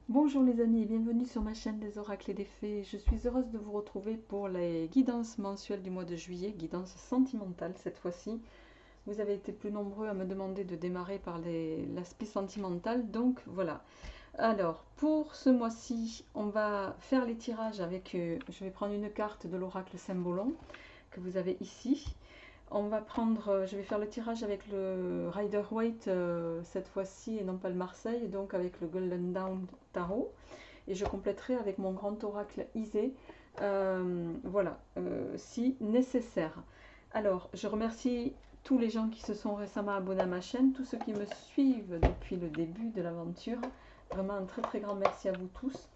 Bonjour les amis et bienvenue sur ma chaîne des oracles et des fées. Je suis heureuse de vous retrouver pour les guidances mensuelles du mois de juillet, guidance sentimentale cette fois-ci. Vous avez été plus nombreux à me demander de démarrer par l'aspect sentimental, donc voilà. Alors, pour ce mois-ci, on va faire les tirages avec, je vais prendre une carte de l'oracle Symbolon que vous avez ici. Je vais faire le tirage avec le Rider-Waite cette fois-ci et non pas le Marseille, donc avec le Golden Dawn Tarot. Et je compléterai avec mon grand oracle Isée, voilà, si nécessaire. Alors, je remercie tous les gens qui se sont récemment abonnés à ma chaîne, tous ceux qui me suivent depuis le début de l'aventure. Vraiment un très très grand merci à vous tous.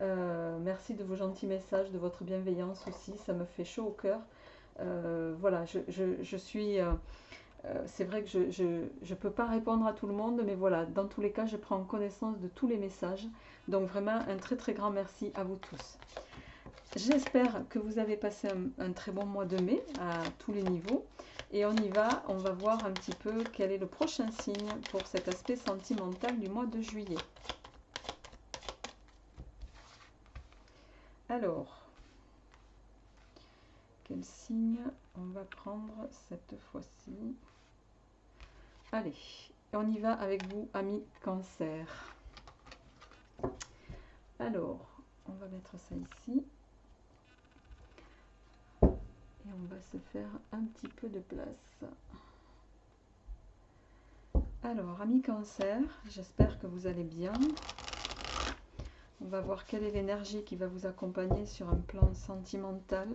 Merci de vos gentils messages, de votre bienveillance aussi, ça me fait chaud au cœur. Voilà, je suis. C'est vrai que je ne peux pas répondre à tout le monde, mais voilà, dans tous les cas, je prends connaissance de tous les messages. Donc vraiment, un très très grand merci à vous tous. J'espère que vous avez passé un très bon mois de mai à tous les niveaux. Et on va voir un petit peu quel est le prochain signe pour cet aspect sentimental du mois de juillet. Alors, quel signe on va prendre cette fois-ci? Allez, on y va avec vous, amis Cancer. Alors, on va mettre ça ici. Et on va se faire un petit peu de place. Alors, amis Cancer, j'espère que vous allez bien. On va voir quelle est l'énergie qui va vous accompagner sur un plan sentimental.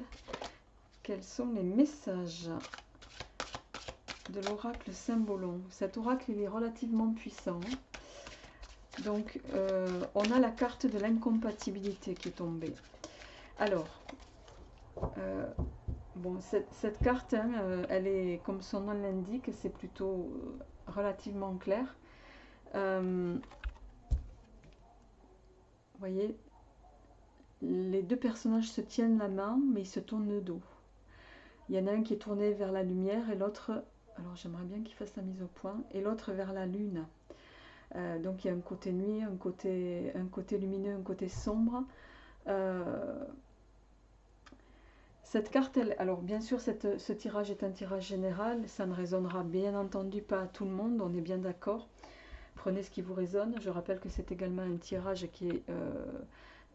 Quels sont les messages de l'oracle Symbolon? Cet oracle, il est relativement puissant. Donc, on a la carte de l'incompatibilité qui est tombée. Alors, bon, cette carte, hein, elle est, comme son nom l'indique, c'est plutôt relativement clair. Vous voyez, les deux personnages se tiennent la main, mais ils se tournent le dos. Il y en a un qui est tourné vers la lumière et l'autre, alors j'aimerais bien qu'il fasse la mise au point, et l'autre vers la lune. Donc il y a un côté nuit, un côté lumineux, un côté sombre. Cette carte, alors bien sûr, ce tirage est un tirage général, ça ne résonnera bien entendu pas à tout le monde, on est bien d'accord. Prenez ce qui vous résonne. Je rappelle que c'est également un tirage qui est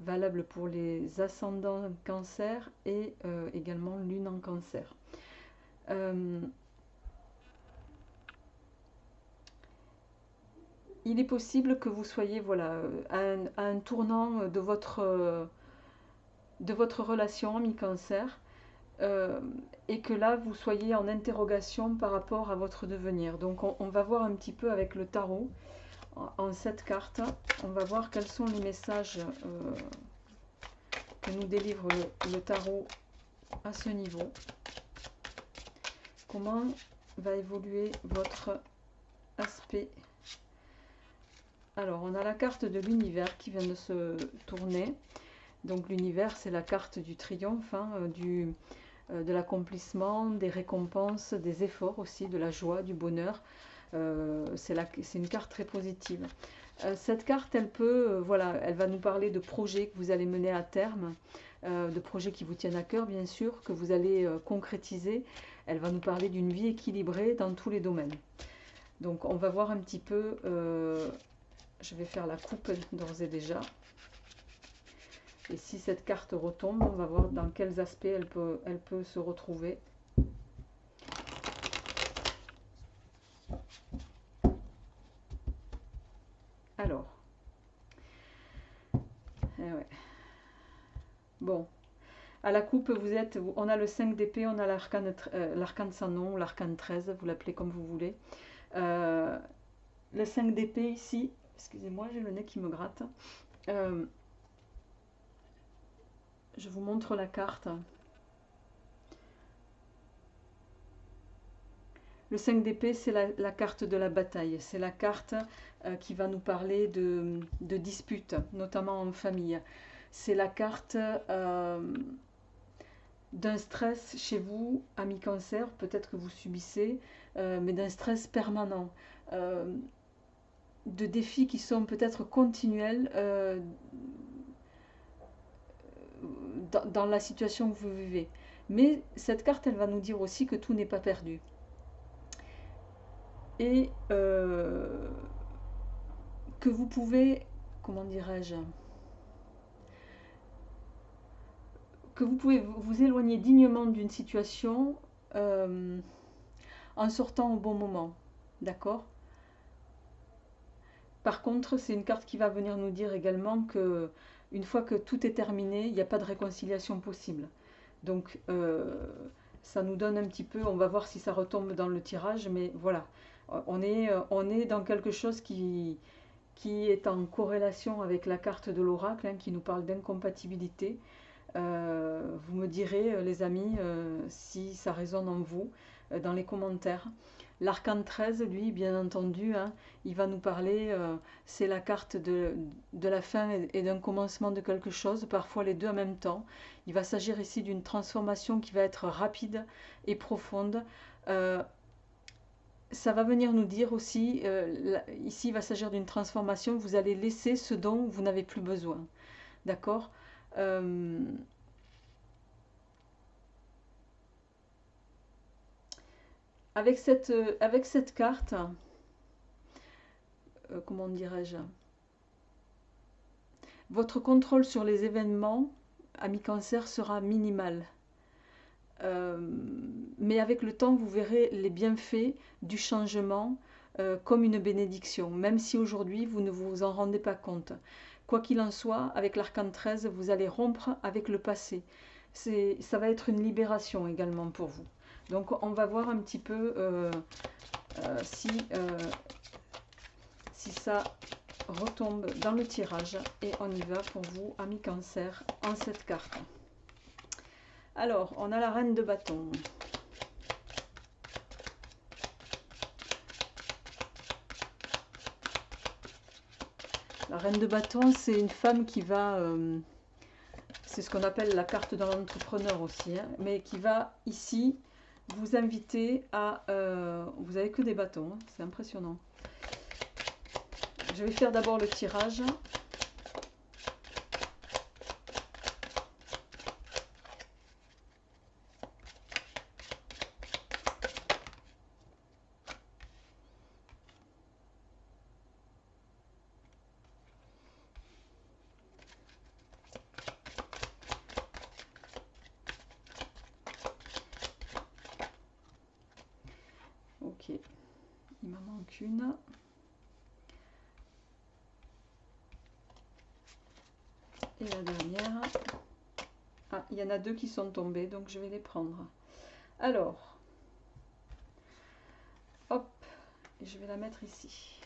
valable pour les ascendants cancer et également lune en cancer. Il est possible que vous soyez voilà, à un tournant de votre relation mi-cancer et que là vous soyez en interrogation par rapport à votre devenir. Donc on va voir un petit peu avec le tarot en cette carte, on va voir quels sont les messages que nous délivre le tarot à ce niveau. Comment va évoluer votre aspect? Alors, on a la carte de l'univers qui vient de se tourner. Donc, l'univers, c'est la carte du triomphe, hein, de l'accomplissement, des récompenses, des efforts aussi, de la joie, du bonheur. C'est une carte très positive. Cette carte, elle peut, voilà, elle va nous parler de projets que vous allez mener à terme, de projets qui vous tiennent à cœur, bien sûr, que vous allez concrétiser. Elle va nous parler d'une vie équilibrée dans tous les domaines. Donc, on va voir un petit peu, je vais faire la coupe d'ores et déjà. Et si cette carte retombe, on va voir dans quels aspects elle peut se retrouver. Alors, ouais. Bon, à la coupe, on a le 5 d'épée, on a l'arcane sans nom, l'arcane 13, vous l'appelez comme vous voulez. Le 5 d'épée ici, excusez-moi, j'ai le nez qui me gratte. Je vous montre la carte. Le 5 d'épée, c'est la carte de la bataille. C'est la carte qui va nous parler de disputes, notamment en famille. C'est la carte d'un stress chez vous, ami cancer, peut-être que vous subissez, mais d'un stress permanent. défis qui sont peut-être continuels dans la situation que vous vivez. Mais cette carte, elle va nous dire aussi que tout n'est pas perdu. Et que vous pouvez, comment dirais-je, que vous pouvez vous éloigner dignement d'une situation en sortant au bon moment. D'accord? Par contre, c'est une carte qui va venir nous dire également que une fois que tout est terminé, il n'y a pas de réconciliation possible. Donc, ça nous donne un petit peu, on va voir si ça retombe dans le tirage, mais voilà, on est dans quelque chose qui est en corrélation avec la carte de l'oracle, hein, qui nous parle d'incompatibilité. Vous me direz, les amis, si ça résonne en vous, dans les commentaires. L'arcane 13, lui, bien entendu, hein, il va nous parler, c'est la carte de la fin et d'un commencement de quelque chose, parfois les deux en même temps. Il va s'agir ici d'une transformation qui va être rapide et profonde. Ça va venir nous dire aussi, ici il va s'agir d'une transformation, vous allez laisser ce dont vous n'avez plus besoin. D'accord? Avec cette carte, comment dirais-je, votre contrôle sur les événements, ami Cancer, sera minimal. Mais avec le temps, vous verrez les bienfaits du changement comme une bénédiction, même si aujourd'hui vous ne vous en rendez pas compte. Quoi qu'il en soit, avec l'arcane 13, vous allez rompre avec le passé. Ça va être une libération également pour vous. Donc on va voir un petit peu si ça retombe dans le tirage. Et on y va pour vous, amis Cancer, en cette carte. Alors, on a la reine de bâton. La reine de bâton, c'est une femme qui va... c'est ce qu'on appelle la carte de l'entrepreneur aussi, hein, mais qui va ici vous inviter à... vous n'avez que des bâtons, hein, c'est impressionnant. Je vais faire d'abord le tirage. Ok, il m'en manque une. Et la dernière. Ah, il y en a deux qui sont tombés, donc je vais les prendre. Alors, hop, je vais la mettre ici.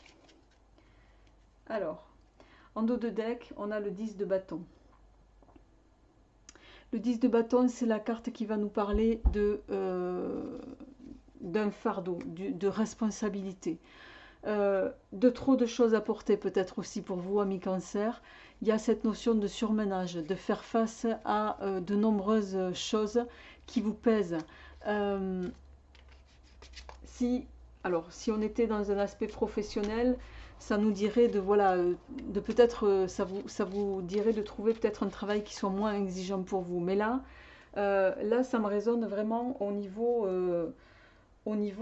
Alors, en dos de deck, on a le 10 de bâton. Le 10 de bâton, c'est la carte qui va nous parler d'un fardeau, de responsabilité. De trop de choses à porter peut-être aussi pour vous, amis Cancer. Il y a cette notion de surmenage, de faire face à de nombreuses choses qui vous pèsent. Si on était dans un aspect professionnel, ça nous dirait de voilà, de peut-être, ça vous dirait de trouver peut-être un travail qui soit moins exigeant pour vous. Mais là, ça me résonne vraiment au niveau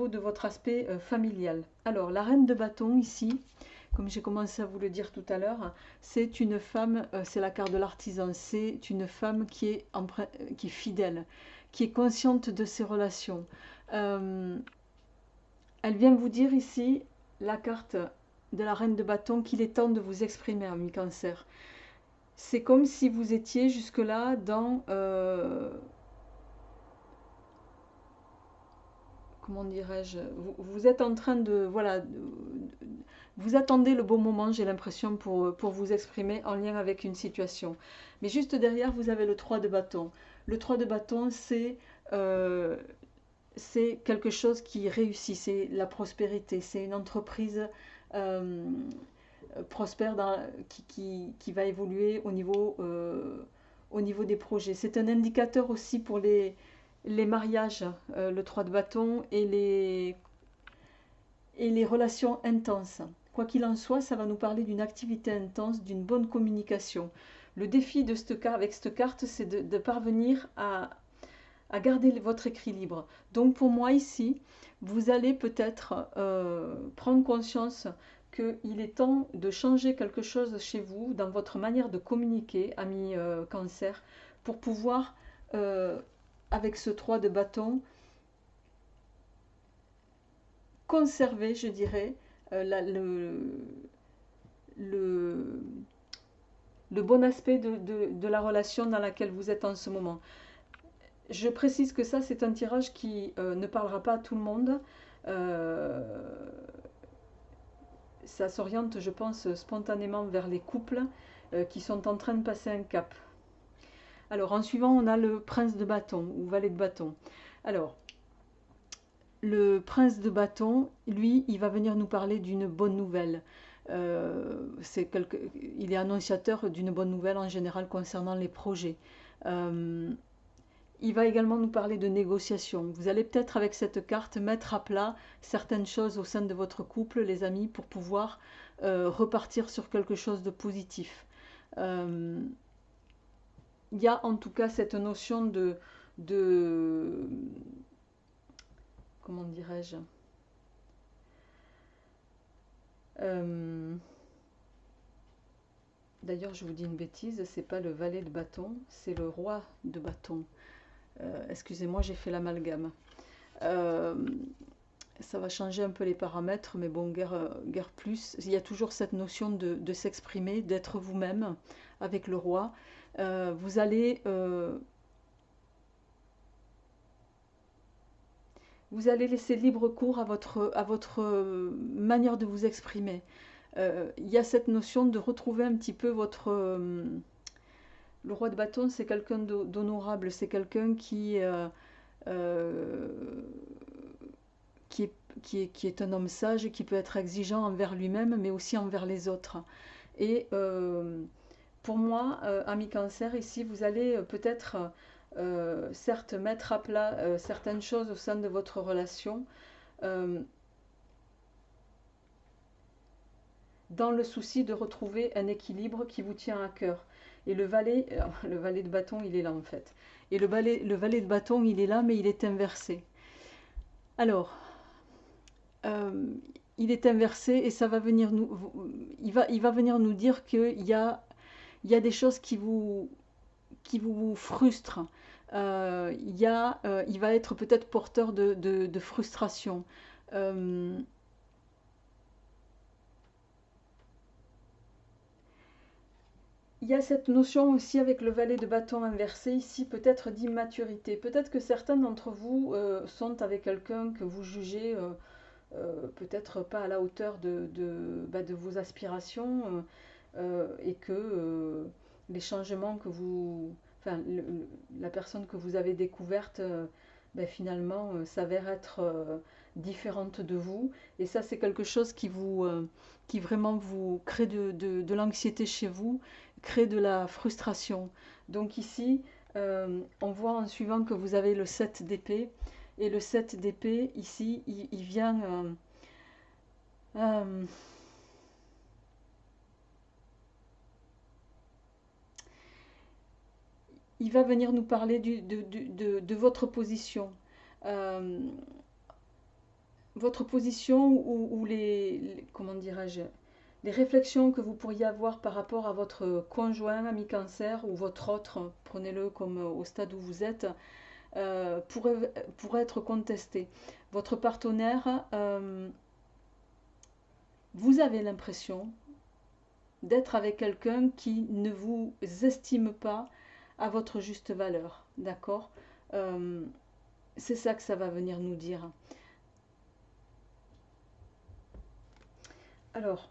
de votre aspect familial. Alors, la reine de bâton ici, comme j'ai commencé à vous le dire tout à l'heure, c'est une femme, c'est la carte de l'artisan, c'est une femme qui est fidèle, qui est consciente de ses relations. Elle vient vous dire ici, la carte de la reine de bâton, qu'il est temps de vous exprimer, ami Cancer. C'est comme si vous étiez jusque-là dans... comment dirais-je, vous êtes en train de, voilà, vous attendez le bon moment, j'ai l'impression, pour vous exprimer en lien avec une situation. Mais juste derrière, vous avez le 3 de bâton. Le 3 de bâton, c'est quelque chose qui réussit, c'est la prospérité, c'est une entreprise prospère qui va évoluer au niveau des projets. C'est un indicateur aussi pour les mariages, le 3 de bâton, et les relations intenses. Quoi qu'il en soit, ça va nous parler d'une activité intense, d'une bonne communication. Le défi de avec cette carte, c'est de parvenir à garder votre équilibre. Donc pour moi ici, vous allez peut-être prendre conscience qu'il est temps de changer quelque chose chez vous, dans votre manière de communiquer, ami Cancer, pour pouvoir, avec ce 3 de bâton, conserver, je dirais, le bon aspect de la relation dans laquelle vous êtes en ce moment. Je précise que ça, c'est un tirage qui ne parlera pas à tout le monde. Ça s'oriente, je pense, spontanément vers les couples qui sont en train de passer un cap. Alors, en suivant, on a le prince de bâton ou valet de bâton. Alors, le prince de bâton, lui, il va venir nous parler d'une bonne nouvelle. Il est annonciateur d'une bonne nouvelle en général concernant les projets. Il va également nous parler de négociation. Vous allez peut-être avec cette carte mettre à plat certaines choses au sein de votre couple, les amis, pour pouvoir repartir sur quelque chose de positif. Il y a en tout cas cette notion de comment dirais-je, d'ailleurs je vous dis une bêtise, c'est pas le valet de bâton, c'est le roi de bâton. Excusez-moi, j'ai fait l'amalgame. Ça va changer un peu les paramètres, mais bon, guère plus. Il y a toujours cette notion de s'exprimer, d'être vous-même avec le roi. Vous allez laisser libre cours à votre manière de vous exprimer. Il y a cette notion de retrouver un petit peu votre... le roi de bâton, c'est quelqu'un d'honorable, c'est quelqu'un qui est un homme sage et qui peut être exigeant envers lui-même, mais aussi envers les autres. Et pour moi, ami Cancer, ici, vous allez peut-être, certes, mettre à plat certaines choses au sein de votre relation, dans le souci de retrouver un équilibre qui vous tient à cœur. Et le valet de bâton, il est là en fait. Et le valet de bâton, il est là, mais il est inversé. Alors, il est inversé et ça va venir il va venir nous dire qu'il y a des choses qui vous frustrent. Il va être peut-être porteur de frustration. Il y a cette notion aussi avec le valet de bâton inversé ici, peut-être d'immaturité. Peut-être que certains d'entre vous sont avec quelqu'un que vous jugez peut-être pas à la hauteur de vos aspirations et que les changements que vous... Enfin, la personne que vous avez découverte finalement s'avère être différente de vous. Et ça, c'est quelque chose qui vraiment vous crée de l'anxiété chez vous, crée de la frustration. Donc ici, on voit en suivant que vous avez le 7 d'épée. Et le 7 d'épée, ici, il vient... il va venir nous parler de votre position. Votre position ou comment dirais-je, les réflexions que vous pourriez avoir par rapport à votre conjoint, ami Cancer, ou votre autre, prenez-le comme au stade où vous êtes, pourrait être contestées. Votre partenaire, vous avez l'impression d'être avec quelqu'un qui ne vous estime pas à votre juste valeur, d'accord? C'est ça que ça va venir nous dire. Alors,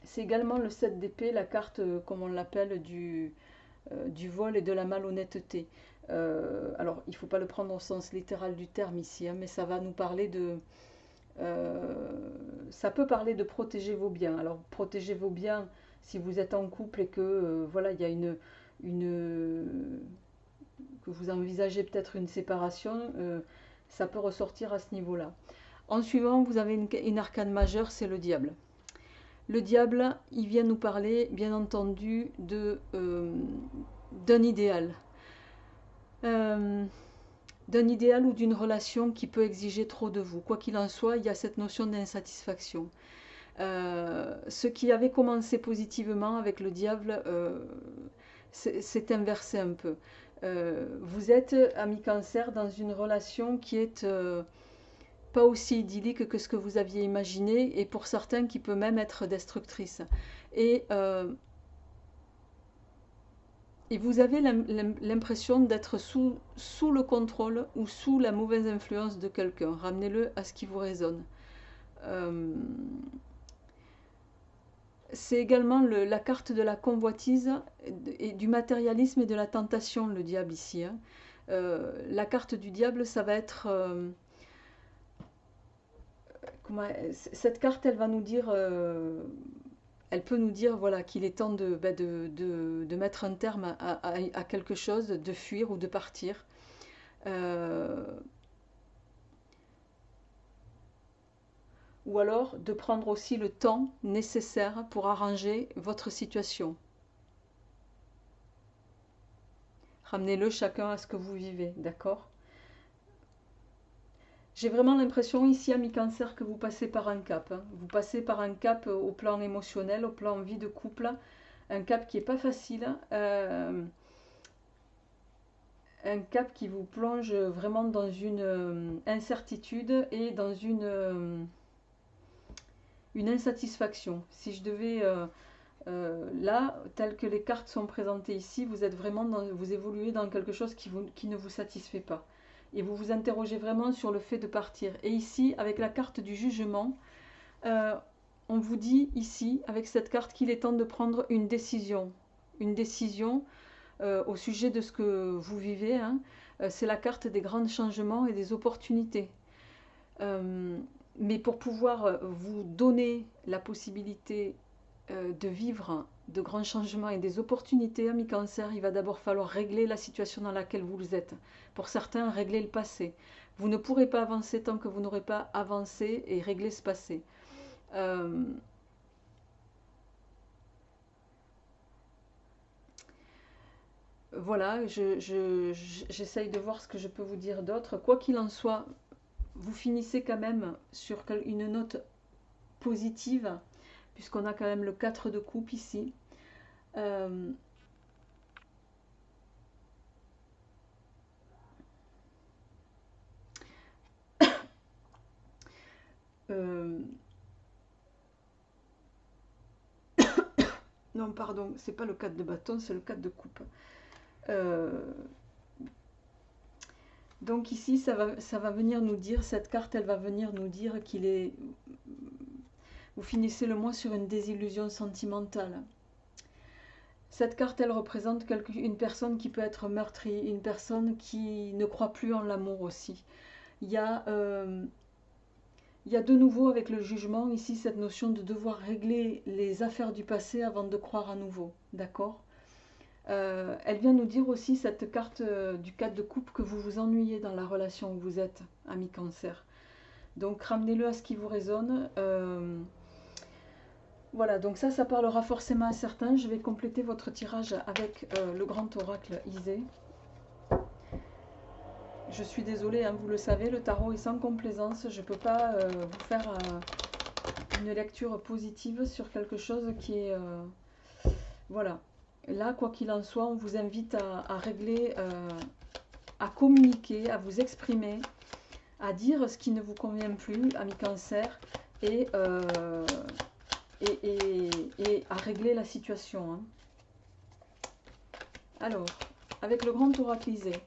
c'est également le 7 d'épée, la carte, comme on l'appelle, du vol et de la malhonnêteté. Alors, il ne faut pas le prendre au sens littéral du terme ici, hein, mais ça va nous parler de... ça peut parler de protéger vos biens. Alors, protéger vos biens si vous êtes en couple et que, voilà, il y a que vous envisagez peut-être une séparation, ça peut ressortir à ce niveau-là. En suivant, vous avez une arcane majeure, c'est le diable. Le diable, il vient nous parler, bien entendu, d'un idéal. Euh, D'un idéal ou d'une relation qui peut exiger trop de vous. Quoi qu'il en soit, il y a cette notion d'insatisfaction. Ce qui avait commencé positivement avec le diable s'est inversé un peu. Vous êtes, ami Cancer, dans une relation qui est pas aussi idyllique que ce que vous aviez imaginé et pour certains qui peut même être destructrice. Et, euh, et vous avez l'impression d'être sous le contrôle ou sous la mauvaise influence de quelqu'un. Ramenez-le à ce qui vous résonne. Euh, C'est également la carte de la convoitise et du matérialisme et de la tentation, le diable ici. Hein. La carte du diable, ça va être... cette carte, elle va nous dire... elle peut nous dire voilà, qu'il est temps de mettre un terme à quelque chose, de fuir ou de partir. Euh, ou alors de prendre aussi le temps nécessaire pour arranger votre situation. Ramenez-le chacun à ce que vous vivez, d'accord? J'ai vraiment l'impression ici, ami Cancer, que vous passez par un cap. Hein. Vous passez par un cap au plan émotionnel, au plan vie de couple. Un cap qui n'est pas facile. Un cap qui vous plonge vraiment dans une incertitude et dans une insatisfaction. Si je devais... là, tel que les cartes sont présentées ici, vous êtes vraiment vous évoluez dans quelque chose qui ne vous satisfait pas. Et vous vous interrogez vraiment sur le fait de partir. Et ici, avec la carte du jugement, euh, on vous dit ici, avec cette carte, qu'il est temps de prendre une décision. Une décision au sujet de ce que vous vivez. Hein. C'est la carte des grands changements et des opportunités. Euh, mais pour pouvoir vous donner la possibilité de vivre de grands changements et des opportunités, ami Cancer, il va d'abord falloir régler la situation dans laquelle vous êtes. Pour certains, régler le passé. Vous ne pourrez pas avancer tant que vous n'aurez pas avancé et réglé ce passé. Voilà, j'essaye de voir ce que je peux vous dire d'autre. Quoi qu'il en soit, vous finissez quand même sur une note positive, puisqu'on a quand même le 4 de coupe ici. Euh, euh, non, pardon, c'est pas le 4 de bâton, c'est le 4 de coupe. Euh, donc ici, ça va venir nous dire, cette carte, elle va venir nous dire qu'il est... Vous finissez le mois sur une désillusion sentimentale. Cette carte, elle représente une personne qui peut être meurtrie, une personne qui ne croit plus en l'amour aussi. Il y a de nouveau avec le jugement ici cette notion de devoir régler les affaires du passé avant de croire à nouveau. D'accord? Elle vient nous dire aussi, cette carte du 4 de coupe, que vous vous ennuyez dans la relation où vous êtes, ami Cancer. Donc ramenez-le à ce qui vous résonne. Voilà, donc ça parlera forcément à certains. Je vais compléter votre tirage avec le grand oracle Isée. Je suis désolée, hein, vous le savez, le tarot est sans complaisance. Je ne peux pas vous faire une lecture positive sur quelque chose qui est... voilà. Là, quoi qu'il en soit, on vous invite à régler, à communiquer, à vous exprimer, à dire ce qui ne vous convient plus, ami Cancer, et à régler la situation. Hein. Alors, avec le grand oracle Isée.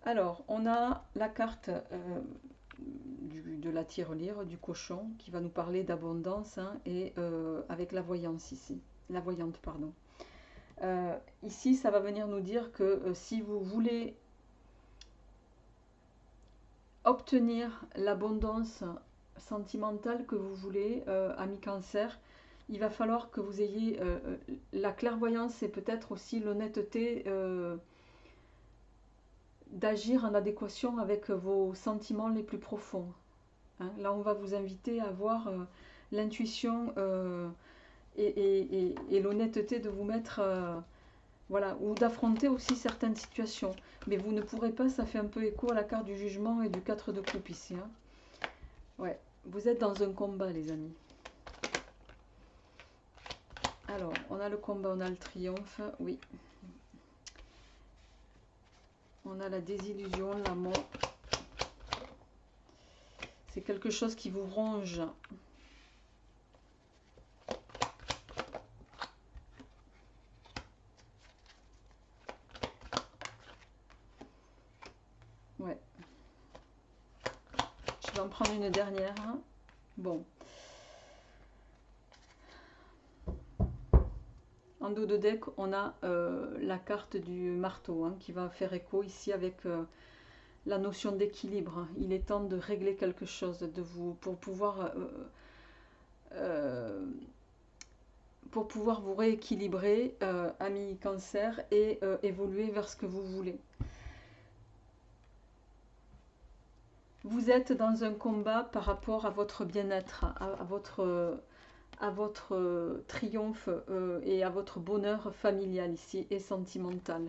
Alors, on a la carte de la tirelire, du cochon, qui va nous parler d'abondance, hein, et avec la voyance ici. La voyante, pardon. Ici, ça va venir nous dire que si vous voulez obtenir l'abondance sentimentale que vous voulez, ami Cancer, il va falloir que vous ayez la clairvoyance et peut-être aussi l'honnêteté d'agir en adéquation avec vos sentiments les plus profonds. Hein. Là, on va vous inviter à avoir l'intuition et l'honnêteté de vous mettre, voilà, ou d'affronter aussi certaines situations. Mais vous ne pourrez pas, ça fait un peu écho à la carte du jugement et du 4 de coupe ici. Hein. Ouais, vous êtes dans un combat, les amis. Alors, on a le combat, on a le triomphe, oui. On a la désillusion, la mort. C'est quelque chose qui vous ronge. Ouais. Je vais en prendre une dernière. Hein. Bon. En dos de deck, on a la carte du marteau hein, qui va faire écho ici avec la notion d'équilibre. Il est temps de régler quelque chose de vous pour pouvoir vous rééquilibrer, ami cancer, et évoluer vers ce que vous voulez. Vous êtes dans un combat par rapport à votre bien-être, à votre triomphe et à votre bonheur familial ici et sentimental.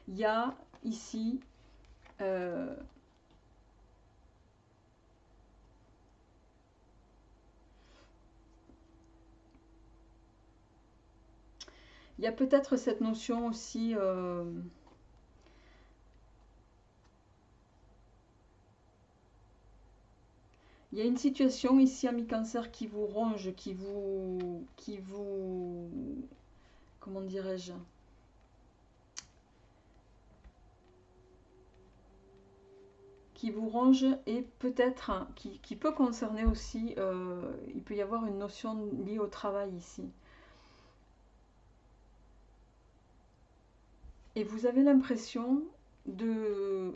Il y a ici il y a peut-être cette notion aussi il y a une situation ici, ami cancer, qui vous ronge, comment dirais-je, qui vous ronge et peut-être qui peut concerner aussi, il peut y avoir une notion liée au travail ici. Et vous avez l'impression de...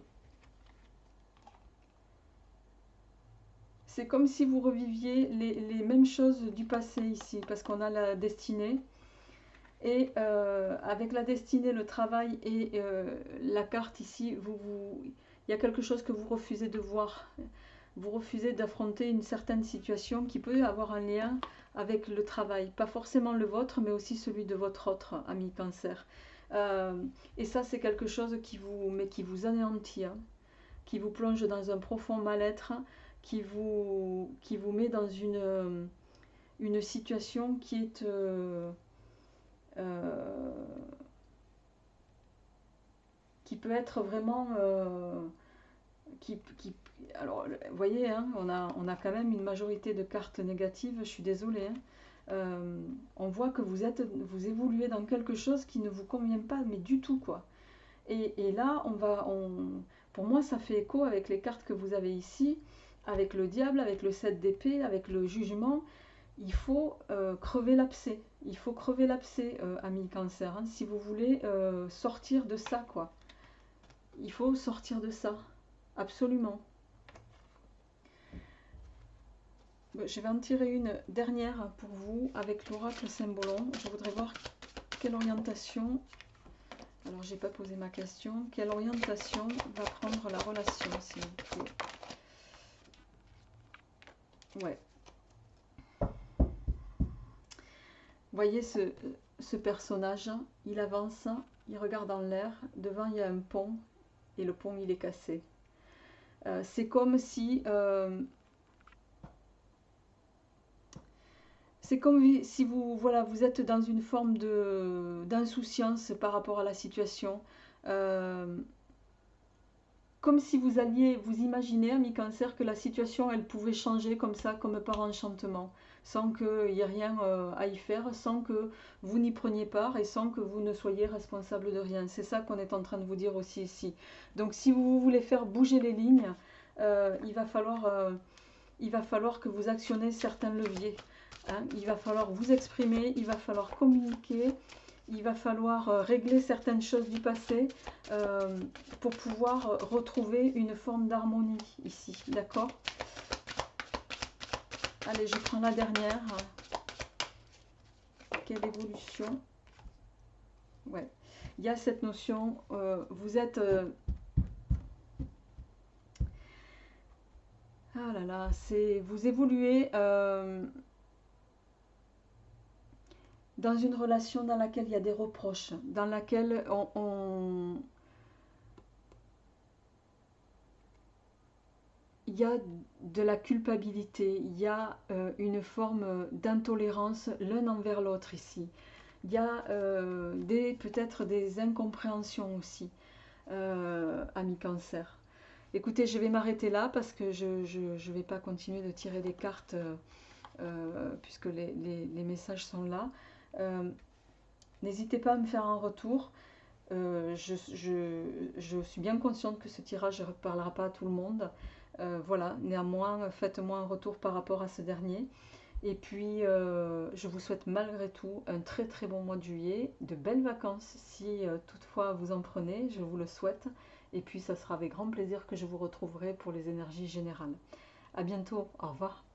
C'est comme si vous reviviez les mêmes choses du passé ici, parce qu'on a la destinée. Et avec la destinée, le travail et la carte ici, il y a quelque chose que vous refusez de voir. Vous refusez d'affronter une certaine situation qui peut avoir un lien avec le travail. Pas forcément le vôtre, mais aussi celui de votre autre ami cancer. Et ça, c'est quelque chose qui vous anéantit, hein, qui vous plonge dans un profond mal-être, qui vous met dans une situation qui est... qui peut être vraiment... alors, vous voyez, hein, on a quand même une majorité de cartes négatives, je suis désolée. Hein. On voit que vous évoluez dans quelque chose qui ne vous convient pas, mais du tout, quoi. Et là, pour moi, ça fait écho avec les cartes que vous avez ici, avec le diable, avec le 7 d'épée, avec le jugement. Il faut crever l'abcès. Il faut crever l'abcès, ami cancer, hein, si vous voulez sortir de ça, quoi. Il faut sortir de ça, absolument. Je vais en tirer une dernière pour vous avec l'oracle Symbolon. Je voudrais voir quelle orientation... Alors, j'ai pas posé ma question. Quelle orientation va prendre la relation, s'il vous plaît? Ouais. Vous voyez ce personnage, il avance, il regarde en l'air. Devant, il y a un pont et le pont, il est cassé. C'est comme si... c'est comme si vous, voilà, vous êtes dans une forme d'insouciance par rapport à la situation. Comme si vous alliez vous imaginer, ami cancer, que la situation, elle pouvait changer comme ça, comme par enchantement, sans qu'il y ait rien à y faire, sans que vous n'y preniez part et sans que vous ne soyez responsable de rien. C'est ça qu'on est en train de vous dire aussi ici. Donc si vous voulez faire bouger les lignes, il va falloir que vous actionnez certains leviers. Hein. Il va falloir vous exprimer, il va falloir communiquer, il va falloir régler certaines choses du passé pour pouvoir retrouver une forme d'harmonie ici, d'accord? Allez, je prends la dernière. Quelle évolution? Ouais, il y a cette notion, vous êtes Ah là là, c'est vous évoluez dans une relation dans laquelle il y a des reproches, dans laquelle il y a de la culpabilité, il y a une forme d'intolérance l'un envers l'autre ici. Il y a peut-être des incompréhensions aussi, ami Cancer. Écoutez, je vais m'arrêter là parce que je ne vais pas continuer de tirer des cartes puisque les messages sont là. Euh, N'hésitez pas à me faire un retour. Je suis bien consciente que ce tirage ne parlera pas à tout le monde. Voilà, néanmoins, faites-moi un retour par rapport à ce dernier. Et puis, je vous souhaite malgré tout un très très bon mois de juillet, de belles vacances si toutefois vous en prenez, je vous le souhaite. Et puis, ça sera avec grand plaisir que je vous retrouverai pour les énergies générales. À bientôt, au revoir.